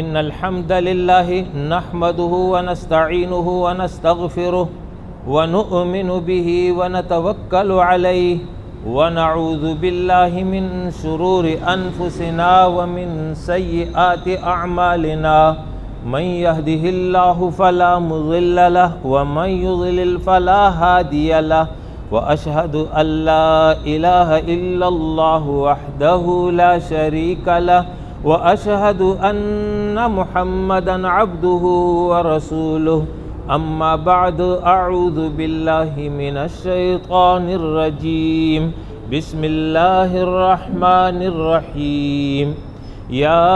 إن الحمد لله نحمده ونستعينه ونستغفره ونؤمن به ونتوكل عليه ونعوذ بالله من شرور أنفسنا ومن سيئات أعمالنا من يهده الله فلا مضل له ومن يضلل فلا هادي له وأشهد أن لا إله إلا الله وحده لا شريك له وأشهد أن محمدًا عبده ورسوله أما بعد أعوذ بالله من الشيطان الرجيم بسم الله الرحمن الرحيم يا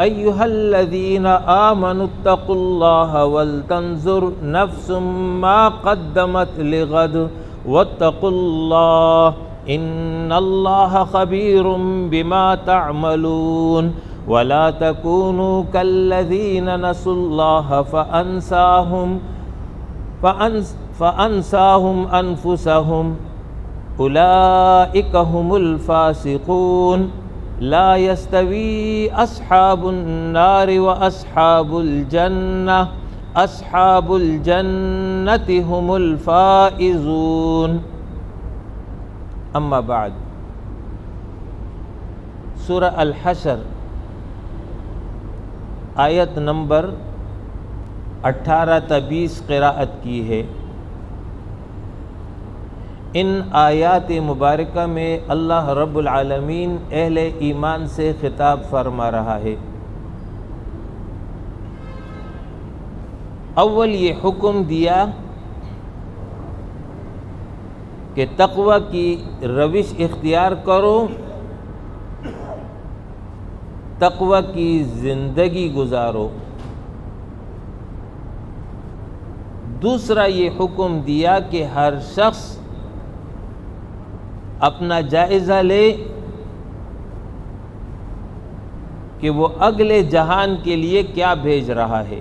أيها الذين آمنوا اتقوا الله ولتنظر نفس ما قدمت لغد واتقوا الله إن الله خبير بما تعملون ولا تكونوا كالذين نسوا الله فأنساهم أنفسهم أولئك هم الفاسقون لا يستوي أصحاب النار وأصحاب الجنة أصحاب الجنة هم الفائزون اما بعد سورہ الحشر آیت نمبر 18 تا 20 قراءت کی ہے۔ ان آیات مبارکہ میں اللہ رب العالمین اہل ایمان سے خطاب فرما رہا ہے۔ اول یہ حکم دیا کہ تقوی کی روش اختیار کرو، تقوی کی زندگی گزارو۔ دوسرا یہ حکم دیا کہ ہر شخص اپنا جائزہ لے کہ وہ اگلے جہان کے لیے کیا بھیج رہا ہے،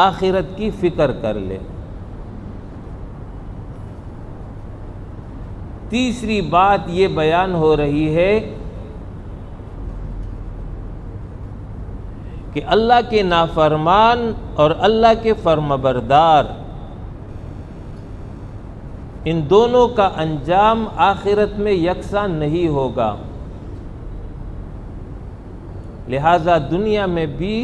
آخرت کی فکر کر لے۔ تیسری بات یہ بیان ہو رہی ہے کہ اللہ کے نافرمان اور اللہ کے فرمانبردار ان دونوں کا انجام آخرت میں یکساں نہیں ہوگا، لہذا دنیا میں بھی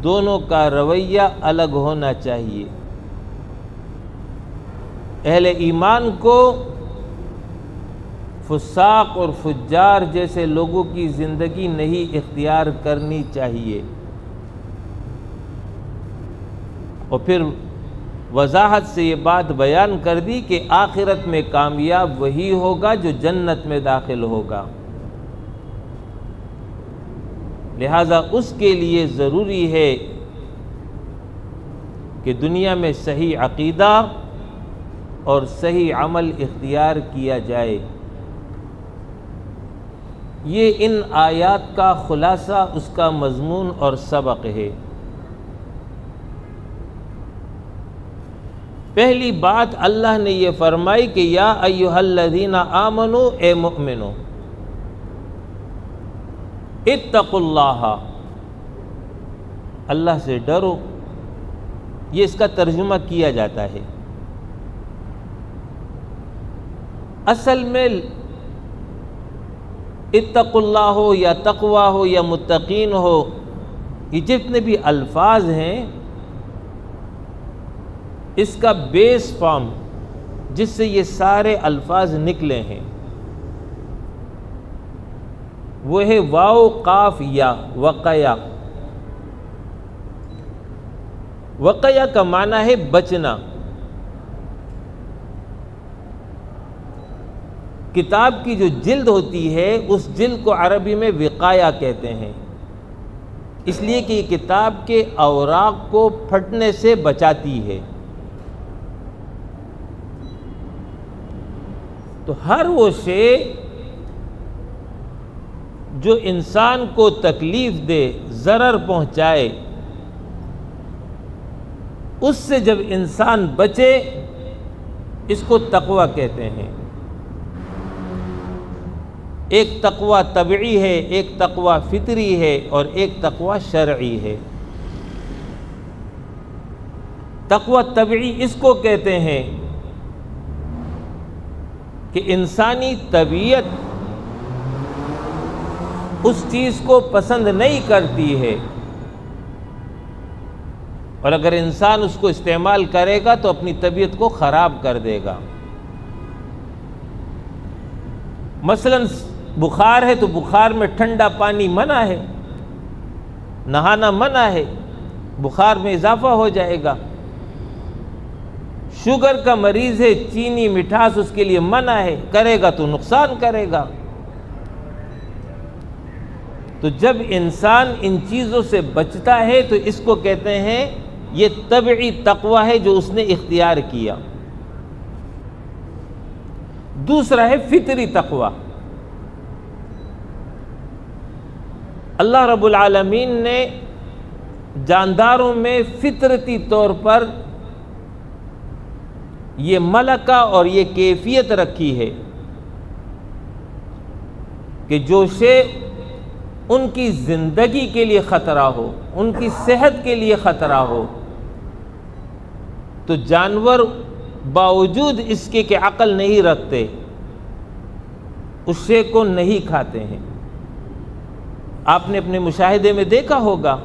دونوں کا رویہ الگ ہونا چاہیے۔ اہل ایمان کو فساق اور فجار جیسے لوگوں کی زندگی نہیں اختیار کرنی چاہیے، اور پھر وضاحت سے یہ بات بیان کر دی کہ آخرت میں کامیاب وہی ہوگا جو جنت میں داخل ہوگا، لہذا اس کے لیے ضروری ہے کہ دنیا میں صحیح عقیدہ اور صحیح عمل اختیار کیا جائے۔ یہ ان آیات کا خلاصہ، اس کا مضمون اور سبق ہے۔ پہلی بات اللہ نے یہ فرمائی کہ یا ایھا الذین آمنو، اے مؤمنو، اتقوا اللہ، اللہ سے ڈرو۔ یہ اس کا ترجمہ کیا جاتا ہے۔ اصل میں اتقوا اللہ ہو یا تقوی ہو یا متقین ہو، یہ جتنے بھی الفاظ ہیں اس کا بیس فارم جس سے یہ سارے الفاظ نکلے ہیں وہ ہے واو قاف یا، وقیا۔ وقیا کا معنی ہے بچنا۔ کتاب کی جو جلد ہوتی ہے اس جلد کو عربی میں وقایا کہتے ہیں، اس لیے کہ یہ کتاب کے اوراق کو پھٹنے سے بچاتی ہے۔ تو ہر وہ شے جو انسان کو تکلیف دے، ضرر پہنچائے، اس سے جب انسان بچے اس کو تقوی کہتے ہیں۔ ایک تقوی طبعی ہے، ایک تقوی فطری ہے، اور ایک تقوی شرعی ہے۔ تقوی طبعی اس کو کہتے ہیں کہ انسانی طبیعت اس چیز کو پسند نہیں کرتی ہے، اور اگر انسان اس کو استعمال کرے گا تو اپنی طبیعت کو خراب کر دے گا۔ مثلا بخار ہے تو بخار میں ٹھنڈا پانی منع ہے، نہانا منع ہے، بخار میں اضافہ ہو جائے گا۔ شوگر کا مریض ہے، چینی مٹھاس اس کے لیے منع ہے، کرے گا تو نقصان کرے گا۔ تو جب انسان ان چیزوں سے بچتا ہے تو اس کو کہتے ہیں یہ طبعی تقوی ہے جو اس نے اختیار کیا۔ دوسرا ہے فطری تقوی۔ اللہ رب العالمین نے جانداروں میں فطرتی طور پر یہ ملکہ اور یہ کیفیت رکھی ہے کہ جو شے ان کی زندگی کے لیے خطرہ ہو، ان کی صحت کے لیے خطرہ ہو، تو جانور باوجود اس کے کہ عقل نہیں رکھتے اس شے کو نہیں کھاتے ہیں۔ آپ نے اپنے مشاہدے میں دیکھا ہوگا،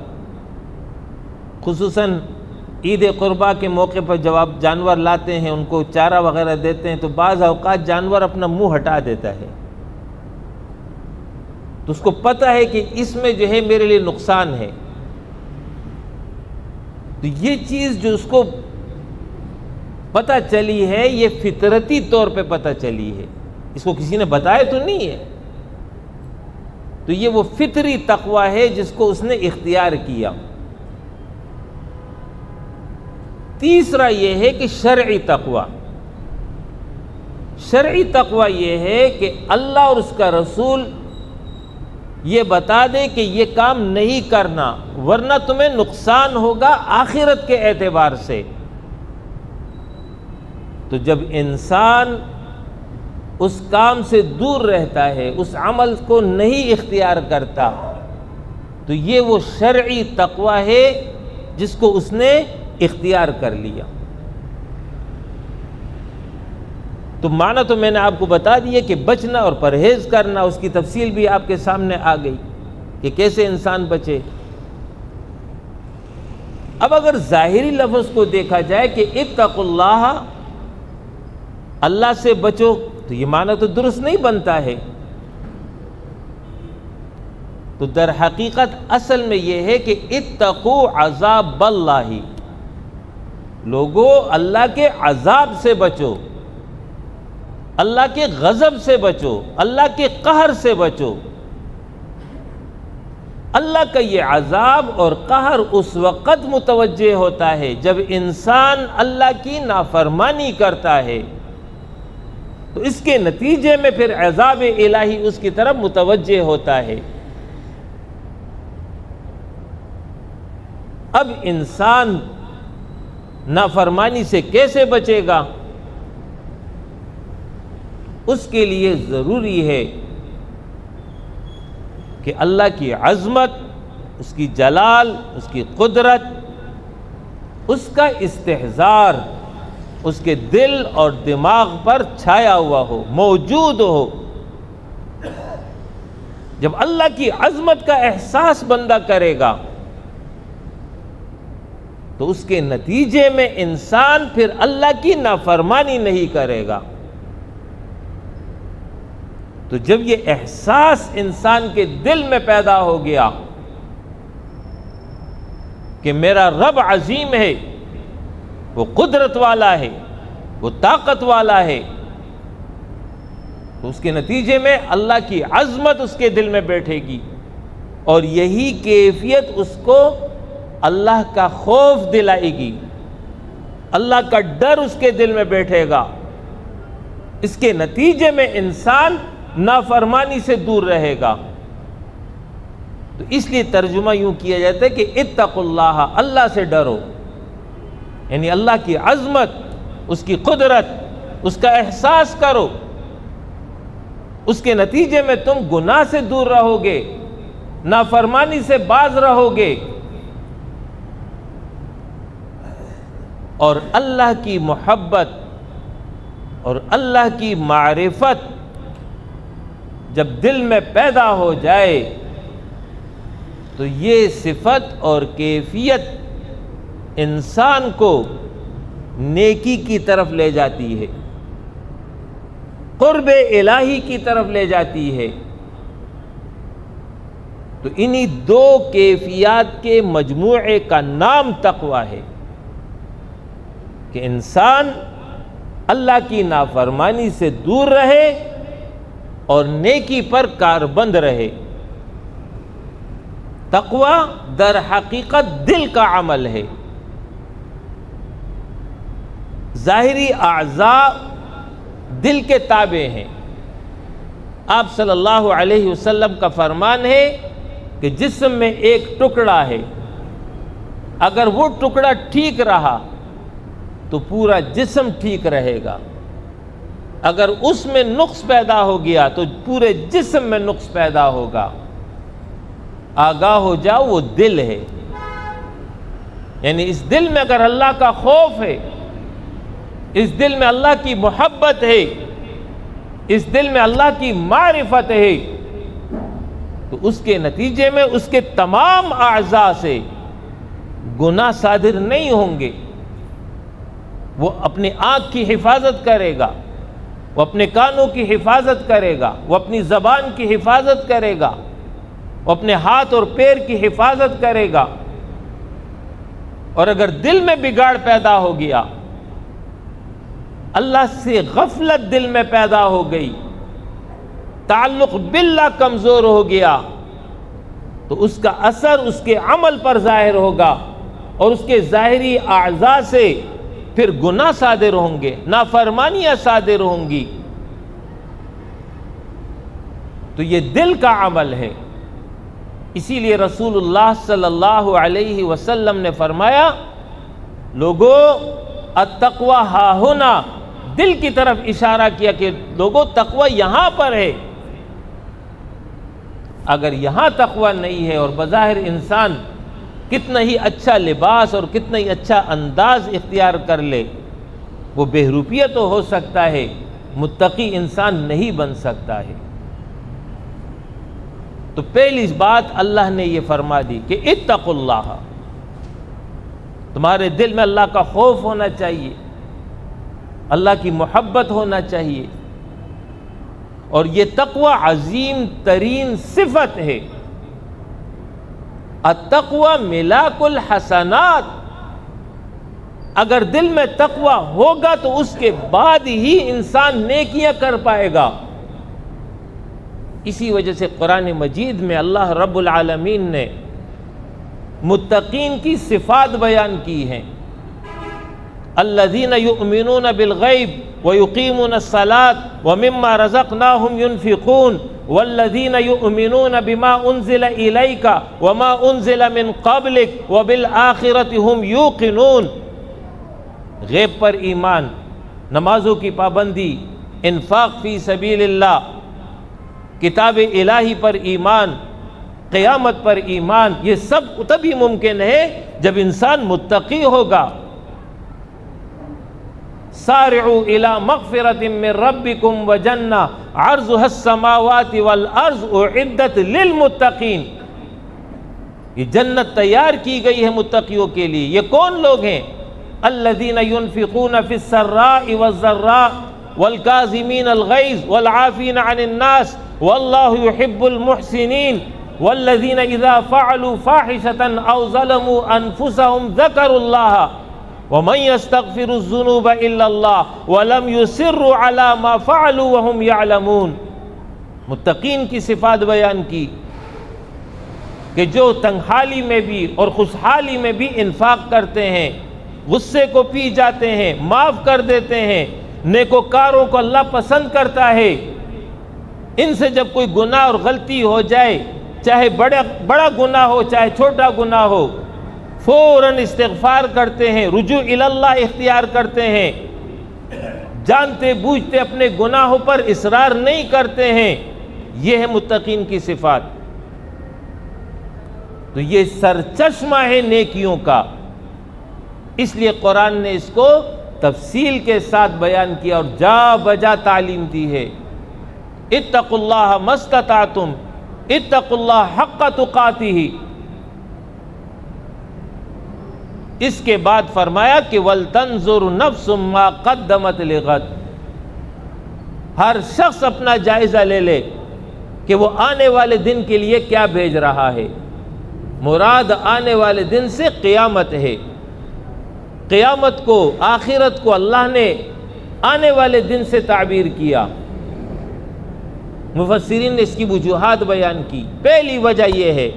خصوصاً عید قربا کے موقع پر جب آپ جانور لاتے ہیں، ان کو چارہ وغیرہ دیتے ہیں، تو بعض اوقات جانور اپنا منہ ہٹا دیتا ہے، تو اس کو پتہ ہے کہ اس میں جو ہے میرے لیے نقصان ہے۔ تو یہ چیز جو اس کو پتہ چلی ہے، یہ فطرتی طور پہ پتہ چلی ہے، اس کو کسی نے بتایا تو نہیں ہے۔ تو یہ وہ فطری تقوی ہے جس کو اس نے اختیار کیا۔ تیسرا یہ ہے کہ شرعی تقوی۔ شرعی تقوی یہ ہے کہ اللہ اور اس کا رسول یہ بتا دے کہ یہ کام نہیں کرنا ورنہ تمہیں نقصان ہوگا آخرت کے اعتبار سے۔ تو جب انسان اس کام سے دور رہتا ہے، اس عمل کو نہیں اختیار کرتا، تو یہ وہ شرعی تقوی ہے جس کو اس نے اختیار کر لیا۔ تو معنی تو میں نے آپ کو بتا دیا کہ بچنا اور پرہیز کرنا، اس کی تفصیل بھی آپ کے سامنے آ گئی کہ کیسے انسان بچے۔ اب اگر ظاہری لفظ کو دیکھا جائے کہ اتقوا اللہ، اللہ سے بچو، تو یہ معنی تو درست نہیں بنتا ہے۔ تو در حقیقت اصل میں یہ ہے کہ اتقوا عذاب اللہ، لوگو اللہ کے عذاب سے بچو، اللہ کے غضب سے بچو، اللہ کے قہر سے بچو۔ اللہ کا یہ عذاب اور قہر اس وقت متوجہ ہوتا ہے جب انسان اللہ کی نافرمانی کرتا ہے، تو اس کے نتیجے میں پھر عذاب الہی اس کی طرف متوجہ ہوتا ہے۔ اب انسان نافرمانی سے کیسے بچے گا؟ اس کے لیے ضروری ہے کہ اللہ کی عظمت، اس کی جلال، اس کی قدرت، اس کا استحضار اس کے دل اور دماغ پر چھایا ہوا ہو، موجود ہو۔ جب اللہ کی عظمت کا احساس بندہ کرے گا تو اس کے نتیجے میں انسان پھر اللہ کی نافرمانی نہیں کرے گا۔ تو جب یہ احساس انسان کے دل میں پیدا ہو گیا کہ میرا رب عظیم ہے، وہ قدرت والا ہے، وہ طاقت والا ہے، تو اس کے نتیجے میں اللہ کی عظمت اس کے دل میں بیٹھے گی، اور یہی کیفیت اس کو اللہ کا خوف دلائے گی، اللہ کا ڈر اس کے دل میں بیٹھے گا۔ اس کے نتیجے میں انسان نافرمانی سے دور رہے گا۔ تو اس لیے ترجمہ یوں کیا جاتا ہے کہ اتقوا اللہ، اللہ سے ڈرو، یعنی اللہ کی عظمت، اس کی قدرت، اس کا احساس کرو۔ اس کے نتیجے میں تم گناہ سے دور رہو گے، نافرمانی سے باز رہو گے، اور اللہ کی محبت اور اللہ کی معرفت جب دل میں پیدا ہو جائے تو یہ صفت اور کیفیت انسان کو نیکی کی طرف لے جاتی ہے، قرب الہی کی طرف لے جاتی ہے۔ تو انہی دو کیفیات کے مجموعے کا نام تقویٰ ہے کہ انسان اللہ کی نافرمانی سے دور رہے اور نیکی پر کاربند رہے۔ تقویٰ در حقیقت دل کا عمل ہے۔ ظاہری اعضاء دل کے تابع ہیں۔ آپ صلی اللہ علیہ وسلم کا فرمان ہے کہ جسم میں ایک ٹکڑا ہے، اگر وہ ٹکڑا ٹھیک رہا تو پورا جسم ٹھیک رہے گا، اگر اس میں نقص پیدا ہو گیا تو پورے جسم میں نقص پیدا ہوگا۔ آگاہ ہو جاؤ، وہ دل ہے، یعنی اس دل میں اگر اللہ کا خوف ہے، اس دل میں اللہ کی محبت ہے، اس دل میں اللہ کی معرفت ہے، تو اس کے نتیجے میں اس کے تمام اعضاء سے گناہ صادر نہیں ہوں گے۔ وہ اپنی آنکھ کی حفاظت کرے گا، وہ اپنے کانوں کی حفاظت کرے گا، وہ اپنی زبان کی حفاظت کرے گا، وہ اپنے ہاتھ اور پیر کی حفاظت کرے گا۔ اور اگر دل میں بگاڑ پیدا ہو گیا، اللہ سے غفلت دل میں پیدا ہو گئی، تعلق باللہ کمزور ہو گیا، تو اس کا اثر اس کے عمل پر ظاہر ہوگا، اور اس کے ظاہری اعضاء سے پھر گناہ صادر ہوں گے، نافرمانیاں صادر ہوں گی۔ تو یہ دل کا عمل ہے۔ اسی لیے رسول اللہ صلی اللہ علیہ وسلم نے فرمایا، لوگو التقوی ہاہنا، دل کی طرف اشارہ کیا کہ لوگو تقوی یہاں پر ہے۔ اگر یہاں تقوی نہیں ہے اور بظاہر انسان کتنا ہی اچھا لباس اور کتنا ہی اچھا انداز اختیار کر لے، وہ بہروپیہ تو ہو سکتا ہے، متقی انسان نہیں بن سکتا ہے۔ تو پہلی بات اللہ نے یہ فرما دی کہ اتقوا اللہ، تمہارے دل میں اللہ کا خوف ہونا چاہیے، اللہ کی محبت ہونا چاہیے، اور یہ تقوی عظیم ترین صفت ہے۔ التقوی ملاک الحسنات، اگر دل میں تقوی ہوگا تو اس کے بعد ہی انسان نیکیاں کر پائے گا۔ اسی وجہ سے قرآن مجید میں اللہ رب العالمین نے متقین کی صفات بیان کی ہیں۔ الذین یؤمنون بالغیب ویقیمون الصلاة ومما رزقناہم ینفقون والذین یؤمنون بما انزل الیک وما انزل من قبلک وبالآخرۃ ہم یوقنون۔ غیب پر ایمان، نمازوں کی پابندی، انفاق فی سبیل اللہ، کتاب الہی پر ایمان، قیامت پر ایمان، یہ سب تبھی ممکن ہے جب انسان متقی ہوگا۔ سارعوا الی مغفرۃ من ربکم وجنہ عرضها السماوات والارض اعدت للمتقین، یہ جنت تیار کی گئی ہے متقیوں کے لیے۔ یہ کون لوگ ہیں؟ الذین ينفقون فی السراء والضراء والکاظمین الغیظ والعافین عن الناس واللہ يحب المحسنین والذین اذا فعلوا فاحشة او ظلموا انفسهم ذکروا اللہ ومن يستغفر الذنوب الا اللہ ولم يصروا على ما فعلوا وهم يعلمون۔ متقین کی صفات بیان کی کہ جو تنگحالی میں بھی اور خوشحالی میں بھی انفاق کرتے ہیں، غصے کو پی جاتے ہیں، معاف کر دیتے ہیں، نیکوکاروں کو اللہ پسند کرتا ہے۔ ان سے جب کوئی گناہ اور غلطی ہو جائے، چاہے بڑا گناہ ہو چاہے چھوٹا گناہ ہو، فوراً استغفار کرتے ہیں، رجوع الی اللہ اختیار کرتے ہیں، جانتے بوجھتے اپنے گناہوں پر اصرار نہیں کرتے ہیں، یہ ہے متقین کی صفات۔ تو یہ سرچشمہ ہے نیکیوں کا، اس لیے قرآن نے اس کو تفصیل کے ساتھ بیان کیا اور جا بجا تعلیم دی ہے۔ اتقوا اللہ ما استطعتم، اتقوا اللہ حق تقاتہ۔ اس کے بعد فرمایا کہ وَلْتَنْظُرْ نَفْسٌ مَا قَدَّمَتْ لِغَدٍ، ہر شخص اپنا جائزہ لے لے کہ وہ آنے والے دن کے لیے کیا بھیج رہا ہے۔ مراد آنے والے دن سے قیامت ہے۔ قیامت کو، آخرت کو اللہ نے آنے والے دن سے تعبیر کیا۔ مفسرین نے اس کی وجوہات بیان کی۔ پہلی وجہ یہ ہے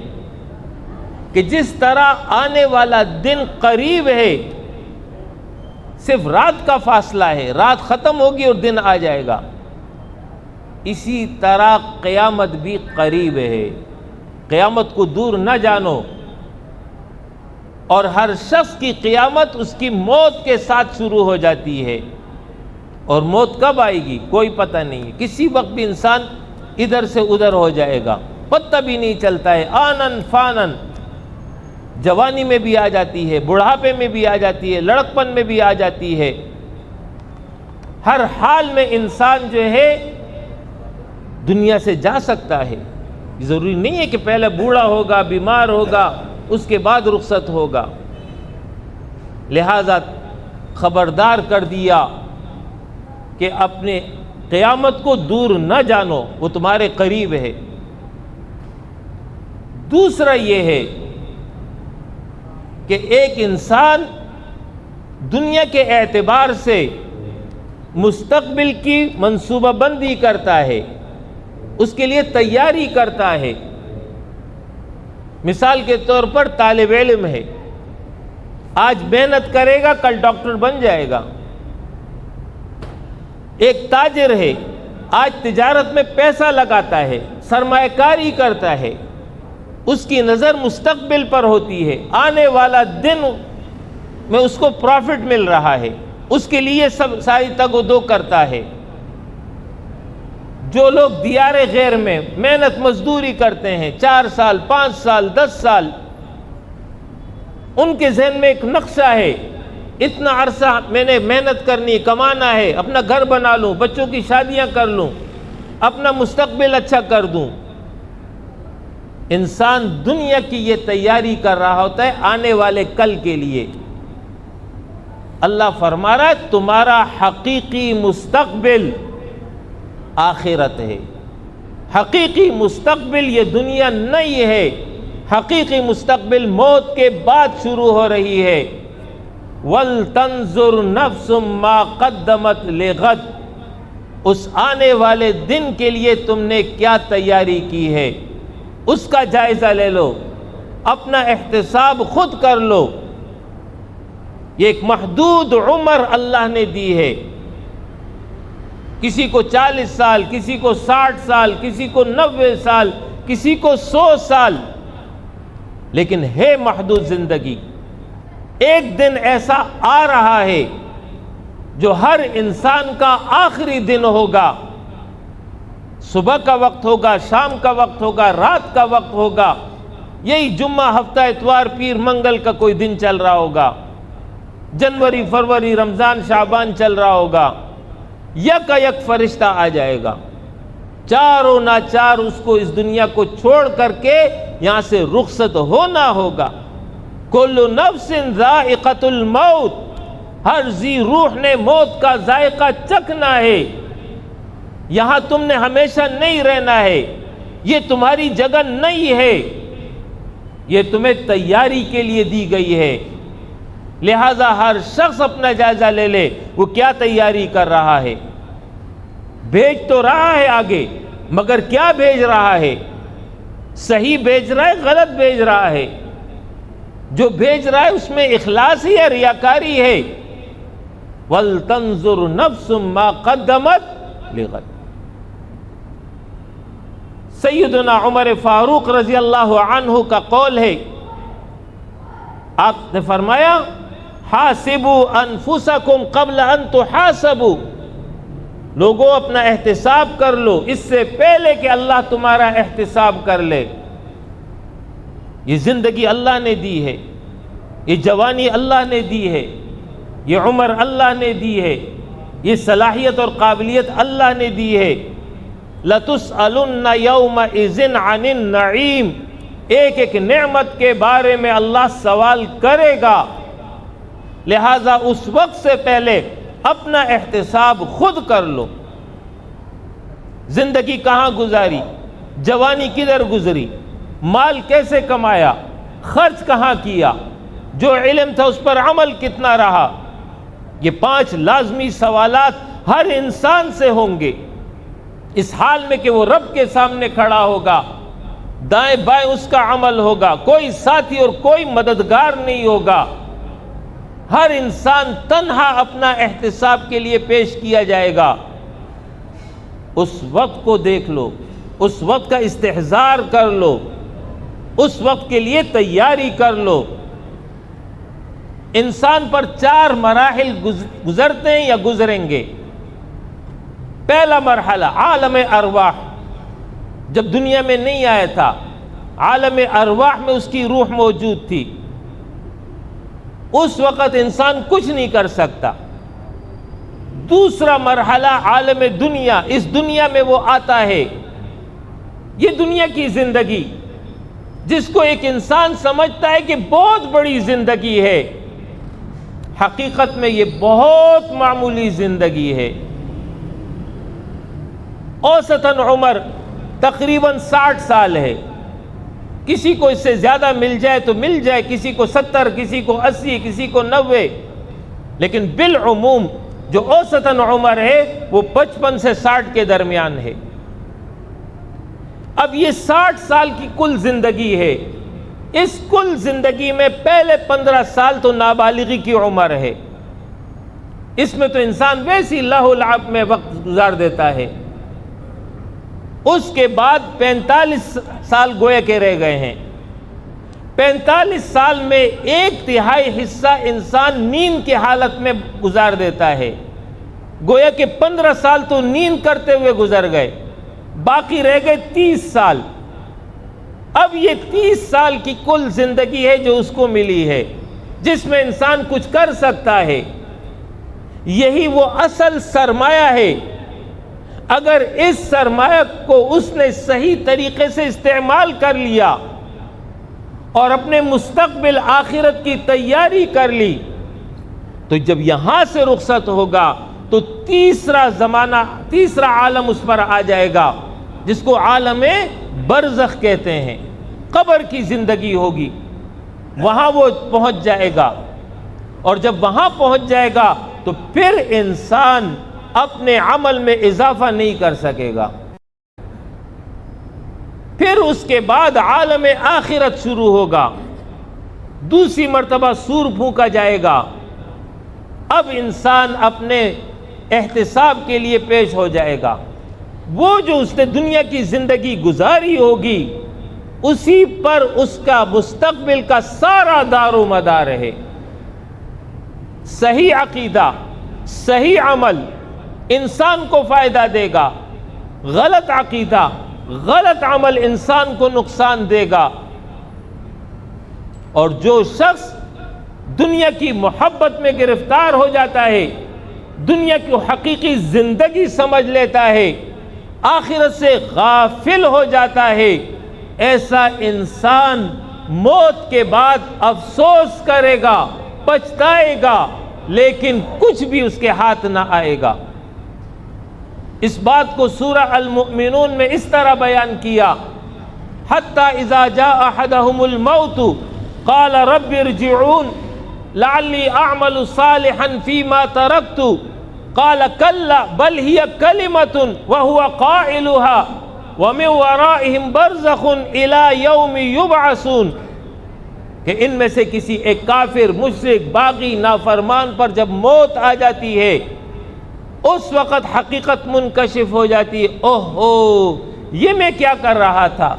کہ جس طرح آنے والا دن قریب ہے، صرف رات کا فاصلہ ہے، رات ختم ہوگی اور دن آ جائے گا، اسی طرح قیامت بھی قریب ہے۔ قیامت کو دور نہ جانو، اور ہر شخص کی قیامت اس کی موت کے ساتھ شروع ہو جاتی ہے، اور موت کب آئے گی کوئی پتہ نہیں ہے۔ کسی وقت بھی انسان ادھر سے ادھر ہو جائے گا، پتہ بھی نہیں چلتا ہے۔ آنن فانن، جوانی میں بھی آ جاتی ہے، بڑھاپے میں بھی آ جاتی ہے، لڑکپن میں بھی آ جاتی ہے۔ ہر حال میں انسان جو ہے دنیا سے جا سکتا ہے۔ ضروری نہیں ہے کہ پہلے بوڑھا ہوگا، بیمار ہوگا، اس کے بعد رخصت ہوگا۔ لہذا خبردار کر دیا کہ اپنے قیامت کو دور نہ جانو، وہ تمہارے قریب ہے۔ دوسرا یہ ہے کہ ایک انسان دنیا کے اعتبار سے مستقبل کی منصوبہ بندی کرتا ہے، اس کے لیے تیاری کرتا ہے۔ مثال کے طور پر طالب علم ہے، آج محنت کرے گا کل ڈاکٹر بن جائے گا۔ ایک تاجر ہے، آج تجارت میں پیسہ لگاتا ہے، سرمایہ کاری کرتا ہے، اس کی نظر مستقبل پر ہوتی ہے، آنے والا دن میں اس کو پروفٹ مل رہا ہے، اس کے لیے سب ساری تگ و دو کرتا ہے۔ جو لوگ دیار غیر میں محنت مزدوری کرتے ہیں 4 سال 5 سال 10 سال، ان کے ذہن میں ایک نقشہ ہے، اتنا عرصہ میں نے محنت کرنی، کمانا ہے، اپنا گھر بنا لوں، بچوں کی شادیاں کر لوں، اپنا مستقبل اچھا کر دوں۔ انسان دنیا کی یہ تیاری کر رہا ہوتا ہے آنے والے کل کے لیے۔ اللہ فرما رہا ہے تمہارا حقیقی مستقبل آخرت ہے۔ حقیقی مستقبل یہ دنیا نہیں ہے، حقیقی مستقبل موت کے بعد شروع ہو رہی ہے۔ وَلْتَنْظُرْ نَفْسٌ مَا قَدَّمَتْ لِغَدٍ، اس آنے والے دن کے لیے تم نے کیا تیاری کی ہے، اس کا جائزہ لے لو، اپنا احتساب خود کر لو۔ یہ ایک محدود عمر اللہ نے دی ہے، کسی کو 40 سال، کسی کو 60 سال، کسی کو 90 سال، کسی کو 100 سال، لیکن ہے محدود زندگی۔ ایک دن ایسا آ رہا ہے جو ہر انسان کا آخری دن ہوگا، صبح کا وقت ہوگا، شام کا وقت ہوگا، رات کا وقت ہوگا، یہی جمعہ ہفتہ اتوار پیر منگل کا کوئی دن چل رہا ہوگا، جنوری فروری رمضان شعبان چل رہا ہوگا، یک فرشتہ آ جائے گا، چاروں ناچار اس کو اس دنیا کو چھوڑ کر کے یہاں سے رخصت ہونا ہوگا۔ کل نفس ذائقۃ الموت، ہر ذی روح نے موت کا ذائقہ چکھنا ہے۔ یہاں تم نے ہمیشہ نہیں رہنا ہے، یہ تمہاری جگہ نہیں ہے، یہ تمہیں تیاری کے لیے دی گئی ہے۔ لہذا ہر شخص اپنا جائزہ لے لے وہ کیا تیاری کر رہا ہے۔ بھیج تو رہا ہے آگے، مگر کیا بھیج رہا ہے؟ صحیح بھیج رہا ہے، غلط بھیج رہا ہے؟ جو بھیج رہا ہے اس میں اخلاص ہی ہے، ریاکاری ہے۔ وَلْتَنْظُرْ نَفْسٌ مَا قَدَّمَتْ لِغَدٍ۔ سیدنا عمر فاروق رضی اللہ عنہ کا قول ہے، آپ نے فرمایا حاسبوا انفسکم قبل ان تحاسبوا، لوگوں اپنا احتساب کر لو اس سے پہلے کہ اللہ تمہارا احتساب کر لے۔ یہ زندگی اللہ نے دی ہے، یہ جوانی اللہ نے دی ہے، یہ عمر اللہ نے دی ہے، یہ صلاحیت اور قابلیت اللہ نے دی ہے۔ لَتُسْأَلُنَّ يَوْمَئِذٍ عَنِ النَّعِيمِ، ایک ایک نعمت کے بارے میں اللہ سوال کرے گا، لہٰذا اس وقت سے پہلے اپنا احتساب خود کر لو۔ زندگی کہاں گزاری، جوانی کدھر گزری، مال کیسے کمایا، خرچ کہاں کیا، جو علم تھا اس پر عمل کتنا رہا، یہ 5 لازمی سوالات ہر انسان سے ہوں گے، اس حال میں کہ وہ رب کے سامنے کھڑا ہوگا، دائیں بائیں اس کا عمل ہوگا، کوئی ساتھی اور کوئی مددگار نہیں ہوگا، ہر انسان تنہا اپنا احتساب کے لیے پیش کیا جائے گا۔ اس وقت کو دیکھ لو، اس وقت کا استحضار کر لو، اس وقت کے لیے تیاری کر لو۔ انسان پر 4 مراحل گزرتے ہیں یا گزریں گے۔ پہلا مرحلہ عالم ارواح، جب دنیا میں نہیں آیا تھا، عالم ارواح میں اس کی روح موجود تھی، اس وقت انسان کچھ نہیں کر سکتا۔ دوسرا مرحلہ عالم دنیا، اس دنیا میں وہ آتا ہے، یہ دنیا کی زندگی جس کو ایک انسان سمجھتا ہے کہ بہت بڑی زندگی ہے، حقیقت میں یہ بہت معمولی زندگی ہے۔ اوسطاً عمر تقریباً 60 سال ہے، کسی کو اس سے زیادہ مل جائے تو مل جائے، کسی کو 70، کسی کو 80، کسی کو 90، لیکن بالعموم جو اوسطاً عمر ہے وہ 55 سے 60 کے درمیان ہے۔ اب یہ 60 سال کی کل زندگی ہے، اس کل زندگی میں پہلے 15 سال تو نابالغی کی عمر ہے، اس میں تو انسان ویسی لہو لعب میں وقت گزار دیتا ہے۔ اس کے بعد 45 سال گویا کے رہ گئے ہیں۔ 45 سال میں 1/3 حصہ انسان نیند کی حالت میں گزار دیتا ہے، گویا کہ 15 سال تو نیند کرتے ہوئے گزر گئے، باقی رہ گئے 30 سال۔ اب یہ 30 سال کی کل زندگی ہے جو اس کو ملی ہے، جس میں انسان کچھ کر سکتا ہے، یہی وہ اصل سرمایہ ہے۔ اگر اس سرمایہ کو اس نے صحیح طریقے سے استعمال کر لیا اور اپنے مستقبل آخرت کی تیاری کر لی، تو جب یہاں سے رخصت ہوگا تو تیسرا زمانہ، تیسرا عالم اس پر آ جائے گا، جس کو عالم برزخ کہتے ہیں، قبر کی زندگی ہوگی، وہاں وہ پہنچ جائے گا، اور جب وہاں پہنچ جائے گا تو پھر انسان اپنے عمل میں اضافہ نہیں کر سکے گا۔ پھر اس کے بعد عالم آخرت شروع ہوگا، دوسری مرتبہ سور پھونکا جائے گا، اب انسان اپنے احتساب کے لیے پیش ہو جائے گا۔ وہ جو اس نے دنیا کی زندگی گزاری ہوگی، اسی پر اس کا مستقبل کا سارا دار و مدار ہے۔ صحیح عقیدہ، صحیح عمل انسان کو فائدہ دے گا، غلط عقیدہ، غلط عمل انسان کو نقصان دے گا۔ اور جو شخص دنیا کی محبت میں گرفتار ہو جاتا ہے، دنیا کی حقیقی زندگی سمجھ لیتا ہے، آخرت سے غافل ہو جاتا ہے، ایسا انسان موت کے بعد افسوس کرے گا، پچھتائے گا، لیکن کچھ بھی اس کے ہاتھ نہ آئے گا۔ اس بات کو سورہ المؤمنون میں اس طرح بیان کیا، حَتَّى إِذَا جَاءَ أَحَدَهُمُ الْمَوْتُ قَالَ رَبِّ ارْجِعُونِ لَعَلِّي أَعْمَلُ صَالِحًا فِيمَا تَرَكْتُ قَالَ كَلَّا بَلْ هِيَ كَلِمَةٌ وَهُوَ قَائِلُهَا وَمِنْ وَرَائِهِمْ بَرْزَخٌ إِلَى يَوْمِ يُبْعَثُونَ، کہ ان میں سے کسی ایک کافر، مشرک، باغی، نافرمان پر جب موت آ جاتی ہے، اس وقت حقیقت منکشف ہو جاتی ہے، اوہو یہ میں کیا کر رہا تھا۔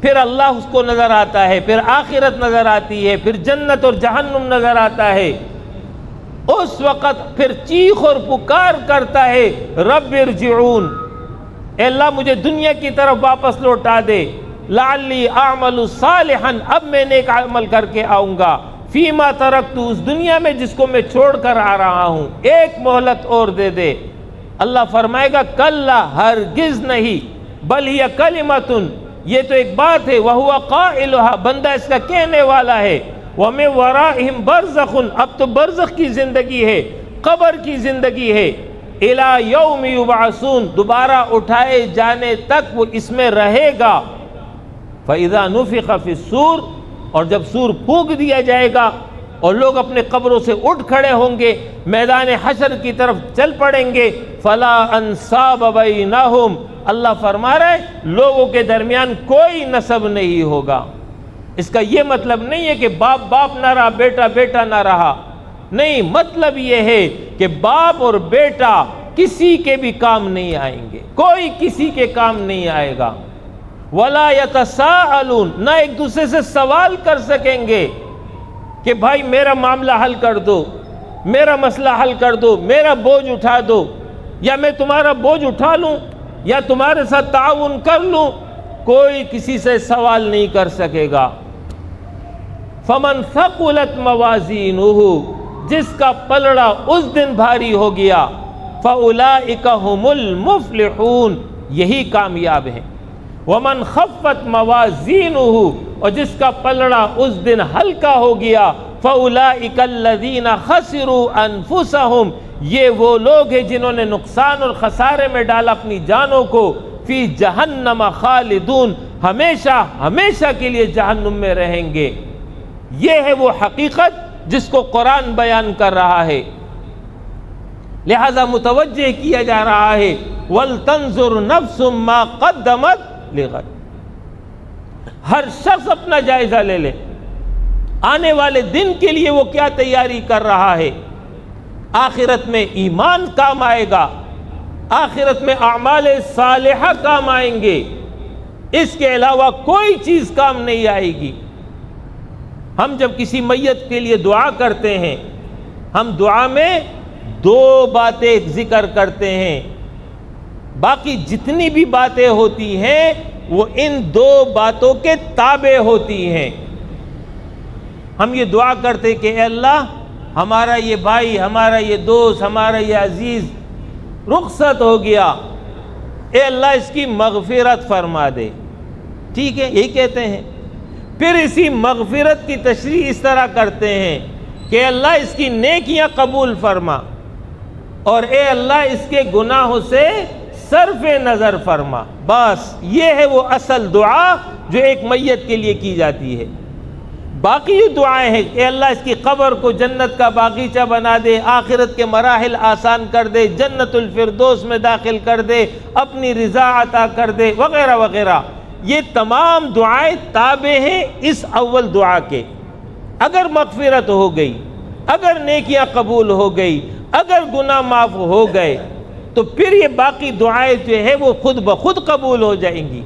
پھر اللہ اس کو نظر آتا ہے، پھر آخرت نظر آتی ہے، پھر جنت اور جہنم نظر آتا ہے، اس وقت پھر چیخ اور پکار کرتا ہے رب ارجعون، اے اللہ مجھے دنیا کی طرف واپس لوٹا دے، لعلی اعمل صالحا، اب میں نیک عمل کر کے آؤں گا، فیما ترکت، اس دنیا میں جس کو میں چھوڑ کر آ رہا ہوں، ایک مہلت اور دے دے۔ اللہ فرمائے گا کلا، ہرگز نہیں، بل ہی کلمۃ، یہ تو ایک بات ہے، وہو قائلھا، بندہ اس کا کہنے والا ہے، ومن ورائہم برزخ، اب تو برزخ کی زندگی ہے، قبر کی زندگی ہے، الی یوم یبعثون، دوبارہ اٹھائے جانے تک وہ اس میں رہے گا، فاذا نفخ فی الصور، اور جب سور پھونک دیا جائے گا اور لوگ اپنے قبروں سے اٹھ کھڑے ہوں گے، میدان حشر کی طرف چل پڑیں گے، فلا انصاب بینہم، اللہ فرما رہا ہے لوگوں کے درمیان کوئی نسب نہیں ہوگا۔ اس کا یہ مطلب نہیں ہے کہ باپ باپ نہ رہا، بیٹا بیٹا نہ رہا، نہیں، مطلب یہ ہے کہ باپ اور بیٹا کسی کے بھی کام نہیں آئیں گے، کوئی کسی کے کام نہیں آئے گا۔ ولا یتساءلون، نہ ایک دوسرے سے سوال کر سکیں گے کہ بھائی میرا معاملہ حل کر دو، میرا مسئلہ حل کر دو، میرا بوجھ اٹھا دو، یا میں تمہارا بوجھ اٹھا لوں یا تمہارے ساتھ تعاون کر لوں، کوئی کسی سے سوال نہیں کر سکے گا۔ فمن ثقلت موازینہ، جس کا پلڑا اس دن بھاری ہو گیا، فاولئک ھم المفلحون، یہی کامیاب ہیں۔ ومن خفت موازینہ، اور جس کا پلڑا اس دن ہلکا ہو گیا، فاولئک الذین خسروا انفسہم، یہ وہ لوگ ہیں جنہوں نے نقصان اور خسارے میں ڈالا اپنی جانوں کو، فی جہنم خالدون، ہمیشہ ہمیشہ کے لیے جہنم میں رہیں گے۔ یہ ہے وہ حقیقت جس کو قرآن بیان کر رہا ہے، لہذا متوجہ کیا جا رہا ہے وَلْتَنْظُرْ نَفْسٌ مَا قَدَّمَتْ لِغَدٍ، ہر شخص اپنا جائزہ لے لے، آنے والے دن کے لیے وہ کیا تیاری کر رہا ہے۔ آخرت میں ایمان کام آئے گا، آخرت میں اعمال صالحہ کام آئیں گے، اس کے علاوہ کوئی چیز کام نہیں آئے گی۔ ہم جب کسی میت کے لیے دعا کرتے ہیں، ہم دعا میں دو باتیں ذکر کرتے ہیں، باقی جتنی بھی باتیں ہوتی ہیں وہ ان دو باتوں کے تابع ہوتی ہیں۔ ہم یہ دعا کرتے کہ اے اللہ ہمارا یہ بھائی، ہمارا یہ دوست، ہمارا یہ عزیز رخصت ہو گیا، اے اللہ اس کی مغفرت فرما دے، ٹھیک ہے، یہی کہتے ہیں۔ پھر اسی مغفرت کی تشریح اس طرح کرتے ہیں کہ اللہ اس کی نیکیاں قبول فرما، اور اے اللہ اس کے گناہوں سے صرف نظر فرما۔ بس یہ ہے وہ اصل دعا جو ایک میت کے لیے کی جاتی ہے۔ باقی یہ دعائیں ہیں کہ اللہ اس کی قبر کو جنت کا باغیچہ بنا دے، آخرت کے مراحل آسان کر دے، جنت الفردوس میں داخل کر دے، اپنی رضا عطا کر دے، وغیرہ وغیرہ۔ یہ تمام دعائیں تابع ہیں اس اول دعا کے۔ اگر مغفرت ہو گئی، اگر نیکیاں قبول ہو گئی، اگر گناہ معاف ہو گئے، تو پھر یہ باقی دعائیں جو ہے وہ خود بخود قبول ہو جائیں گی،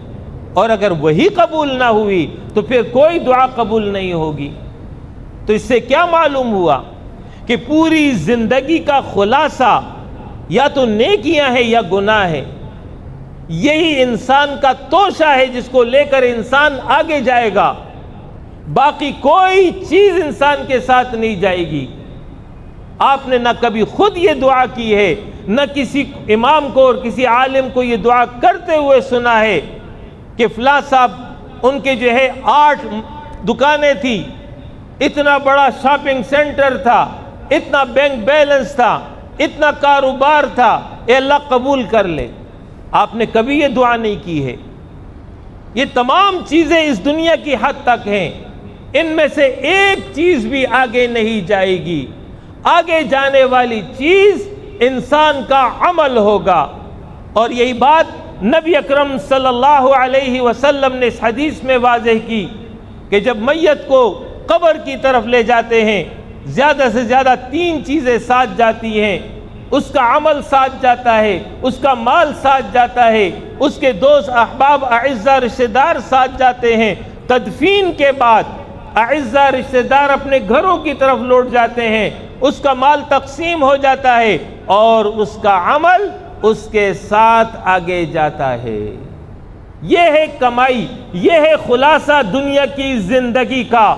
اور اگر وہی قبول نہ ہوئی تو پھر کوئی دعا قبول نہیں ہوگی۔ تو اس سے کیا معلوم ہوا کہ پوری زندگی کا خلاصہ یا تو نیکیاں ہیں یا گناہ ہے، یہی انسان کا توشہ ہے جس کو لے کر انسان آگے جائے گا، باقی کوئی چیز انسان کے ساتھ نہیں جائے گی۔ آپ نے نہ کبھی خود یہ دعا کی ہے، نہ کسی امام کو اور کسی عالم کو یہ دعا کرتے ہوئے سنا ہے کہ فلاں صاحب ان کے جو ہے 8 دکانیں تھی، اتنا بڑا شاپنگ سینٹر تھا، اتنا بینک بیلنس تھا، اتنا کاروبار تھا، اے اللہ قبول کر لے۔ آپ نے کبھی یہ دعا نہیں کی ہے۔ یہ تمام چیزیں اس دنیا کی حد تک ہیں، ان میں سے ایک چیز بھی آگے نہیں جائے گی۔ آگے جانے والی چیز انسان کا عمل ہوگا، اور یہی بات نبی اکرم صلی اللہ علیہ وسلم نے اس حدیث میں واضح کی کہ جب میت کو قبر کی طرف لے جاتے ہیں، زیادہ سے زیادہ 3 چیزیں ساتھ جاتی ہیں۔ اس کا عمل ساتھ جاتا ہے، اس کا مال ساتھ جاتا ہے، اس کے دوست احباب اعزاء رشتہ دار ساتھ جاتے ہیں۔ تدفین کے بعد اعزاء رشتہ دار اپنے گھروں کی طرف لوٹ جاتے ہیں، اس کا مال تقسیم ہو جاتا ہے اور اس کا عمل اس کے ساتھ آگے جاتا ہے۔ یہ ہے کمائی، یہ ہے خلاصہ دنیا کی زندگی کا۔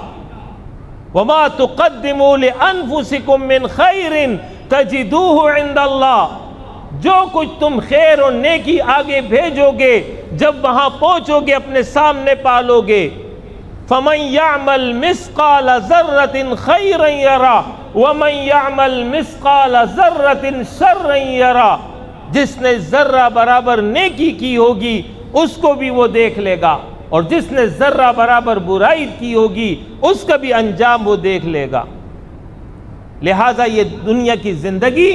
وَمَا تُقَدِّمُوا لِأَنفُسِكُم مِّنْ خَيْرٍ تَجِدُوهُ عِندَ اللَّهِ، جو کچھ تم خیر اور نیکی آگے بھیجو گے جب وہاں پہنچو گے اپنے سامنے پالو گے۔ فَمَن يَعْمَلْ مِثْقَالَ ذَرَّةٍ خَيْرًا يَرَهُ وَمَن يَعْمَلْ مِثْقَالَ ذَرَّةٍ شَرًّا يَرَهُ، جس نے ذرہ برابر نیکی کی ہوگی اس کو بھی وہ دیکھ لے گا، اور جس نے ذرہ برابر برائی کی ہوگی اس کا بھی انجام وہ دیکھ لے گا۔ لہٰذا یہ دنیا کی زندگی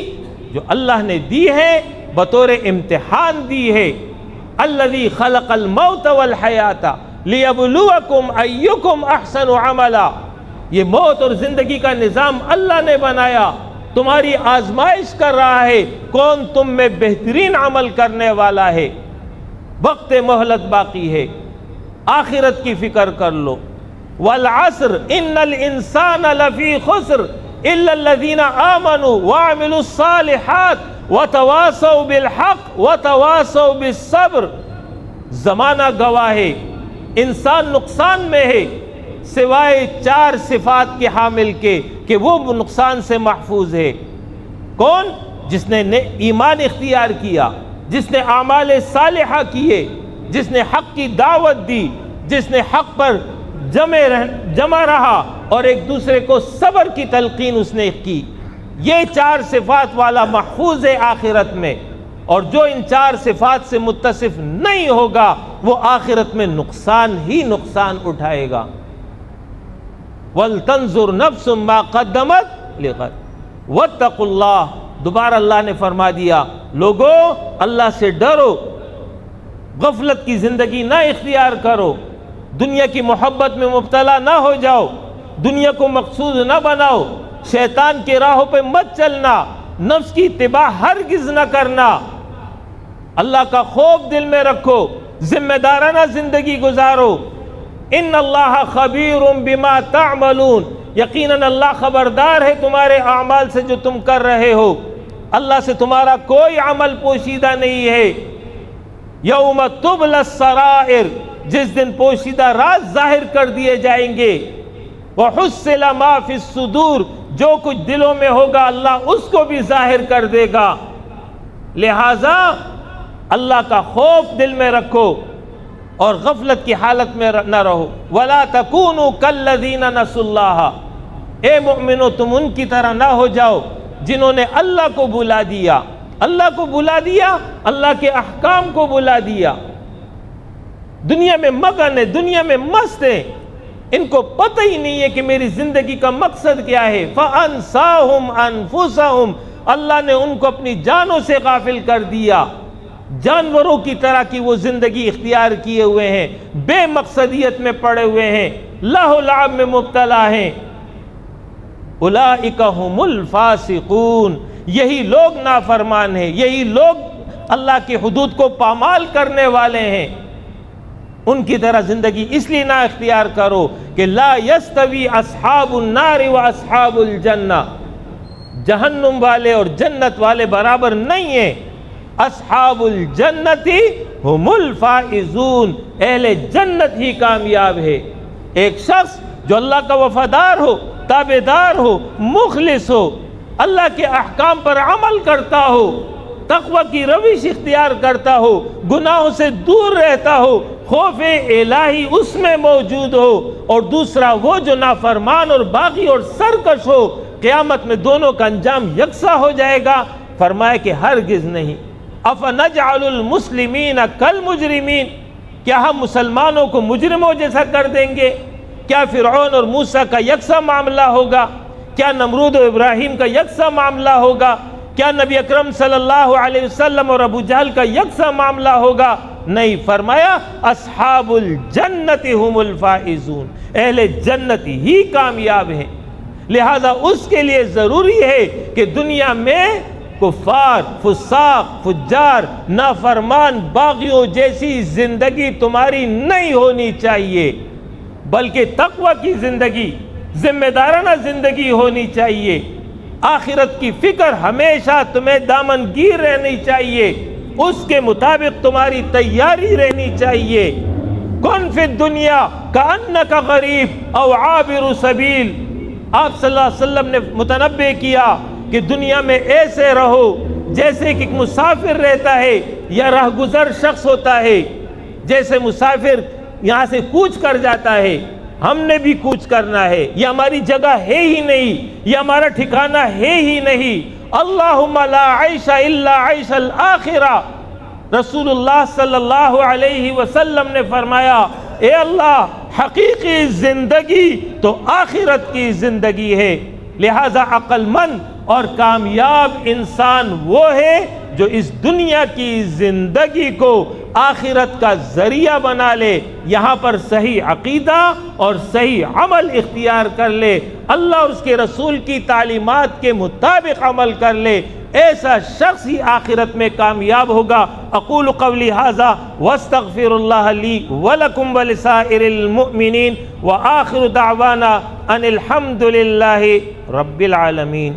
جو اللہ نے دی ہے بطور امتحان دی ہے۔ الذی خلق الموت والحیات لیبلوکم ایکم احسن عملا، یہ موت اور زندگی کا نظام اللہ نے بنایا، تمہاری آزمائش کر رہا ہے کون تم میں بہترین عمل کرنے والا ہے۔ وقت مہلت باقی ہے، آخرت کی فکر کر لو۔ والعصر ان الانسان لفی خسر الا الذین آمنوا وعملوا الصالحات وتواصوا بالحق وتواصوا بالصبر، زمانہ گواہ ہے انسان نقصان میں ہے سوائے 4 صفات کے حامل کے کہ وہ نقصان سے محفوظ ہے۔ کون؟ جس نے ایمان اختیار کیا، جس نے اعمال صالحہ کیے، جس نے حق کی دعوت دی، جس نے حق پر جمع رہا اور ایک دوسرے کو صبر کی تلقین اس نے کی، یہ 4 صفات والا محفوظ ہے آخرت میں۔ اور جو ان 4 صفات سے متصف نہیں ہوگا وہ آخرت میں نقصان ہی نقصان اٹھائے گا۔ وَلْتَنْظُرْ نَفْسٌ مَا قَدَّمَتْ لِغَدٍ وَاتَّقُوا اللَّهَ، دوبارہ اللہ نے فرما دیا لوگو اللہ سے ڈرو، غفلت کی زندگی نہ اختیار کرو، دنیا کی محبت میں مبتلا نہ ہو جاؤ، دنیا کو مقصود نہ بناؤ، شیطان کی راہوں پہ مت چلنا، نفس کی اتباع ہرگز نہ کرنا، اللہ کا خوف دل میں رکھو، ذمہ دارانہ زندگی گزارو۔ ان اللہ خبیر بما تعملون، یقیناً اللہ خبردار ہے تمہارے اعمال سے جو تم کر رہے ہو، اللہ سے تمہارا کوئی عمل پوشیدہ نہیں ہے۔ یوم تبلی السرائر، جس دن پوشیدہ راز ظاہر کر دیے جائیں گے۔ وحصل ما فی الصدور، جو کچھ دلوں میں ہوگا اللہ اس کو بھی ظاہر کر دے گا۔ لہٰذا اللہ کا خوف دل میں رکھو اور غفلت کی حالت میں نہ رہو۔ وَلَا تَكُونُوا كَالَّذِينَ نَسُوا اللَّهَ، اے مومنو تم ان کی طرح نہ ہو جاؤ جنہوں نے اللہ کو بھلا دیا، اللہ کو بھلا دیا، اللہ کے احکام کو بھلا دیا، دنیا میں مگن ہے، دنیا میں مست ہے، ان کو پتہ ہی نہیں ہے کہ میری زندگی کا مقصد کیا ہے۔ فَأَنْسَاهُمْ أَنفُسَهُمْ، اللہ نے ان کو اپنی جانوں سے غافل کر دیا، جانوروں کی طرح کی وہ زندگی اختیار کیے ہوئے ہیں، بے مقصدیت میں پڑے ہوئے ہیں، لہو لعب میں مبتلا ہیں۔ اولئک هم الفاسقون، یہی لوگ نافرمان ہیں، یہی لوگ اللہ کی حدود کو پامال کرنے والے ہیں۔ ان کی طرح زندگی اس لیے نہ اختیار کرو کہ لا یستوی اصحاب النار و اصحاب الجنہ، جہنم والے اور جنت والے برابر نہیں ہیں۔ اصحاب الجنت ہم الفائزون، اہل جنت ہی کامیاب ہے۔ ایک شخص جو اللہ کا وفادار ہو، تابعدار ہو، مخلص ہو، اللہ کے احکام پر عمل کرتا ہو، تقوی کی روش اختیار کرتا ہو، گناہوں سے دور رہتا ہو، خوف الہی اس میں موجود ہو، اور دوسرا وہ جو نافرمان اور باغی اور سرکش ہو، قیامت میں دونوں کا انجام یکساں ہو جائے گا۔ فرمایا کہ ہرگز نہیں۔ افنجعل المسلمین کالمجرمین، کیا ہم مسلمانوں کو مجرموں جیسا کر دیں گے؟ کیا فرعون اور موسیٰ کا یکساں معاملہ ہوگا؟ کیا نمرود و ابراہیم کا یکساں معاملہ ہوگا؟ کیا نبی اکرم صلی اللہ علیہ وسلم اور ابو جہل کا یکساں معاملہ ہوگا؟ نہیں، فرمایا اصحاب الجنت ہم الفائزون، اہل جنت ہی کامیاب ہیں۔ لہذا اس کے لیے ضروری ہے کہ دنیا میں کفار، فساق، فجار، نافرمان، باغیوں جیسی زندگی تمہاری نہیں ہونی چاہیے، بلکہ تقوی کی زندگی، ذمہ دارانہ زندگی ہونی چاہیے۔ آخرت کی فکر ہمیشہ تمہیں دامن گیر رہنی چاہیے، اس کے مطابق تمہاری تیاری رہنی چاہیے۔ کن فی الدنیا کأنک غریب او عابر سبیل، آپ صلی اللہ علیہ وسلم نے متنبہ کیا کہ دنیا میں ایسے رہو جیسے کہ ایک مسافر رہتا ہے یا رہگزر شخص ہوتا ہے۔ جیسے مسافر یہاں سے کوچ کر جاتا ہے، ہم نے بھی کوچ کرنا ہے، یہ ہماری جگہ ہے ہی نہیں، یہ ہمارا ٹھکانہ ہے ہی نہیں۔ اللہم لا عیش الا عیش الآخرہ، رسول اللہ صلی اللہ علیہ وسلم نے فرمایا، اے اللہ حقیقی زندگی تو آخرت کی زندگی ہے، لہذا عقل مند اور کامیاب انسان وہ ہے جو اس دنیا کی زندگی کو آخرت کا ذریعہ بنا لے، یہاں پر صحیح عقیدہ اور صحیح عمل اختیار کر لے، اللہ اور اس کے رسول کی تعلیمات کے مطابق عمل کر لے، ایسا شخص ہی آخرت میں کامیاب ہوگا۔ اقول قولی ھذا واستغفر اللہ لی ولکم ولسائر المؤمنین وآخر دعوانا ان الحمد للہ رب العالمین۔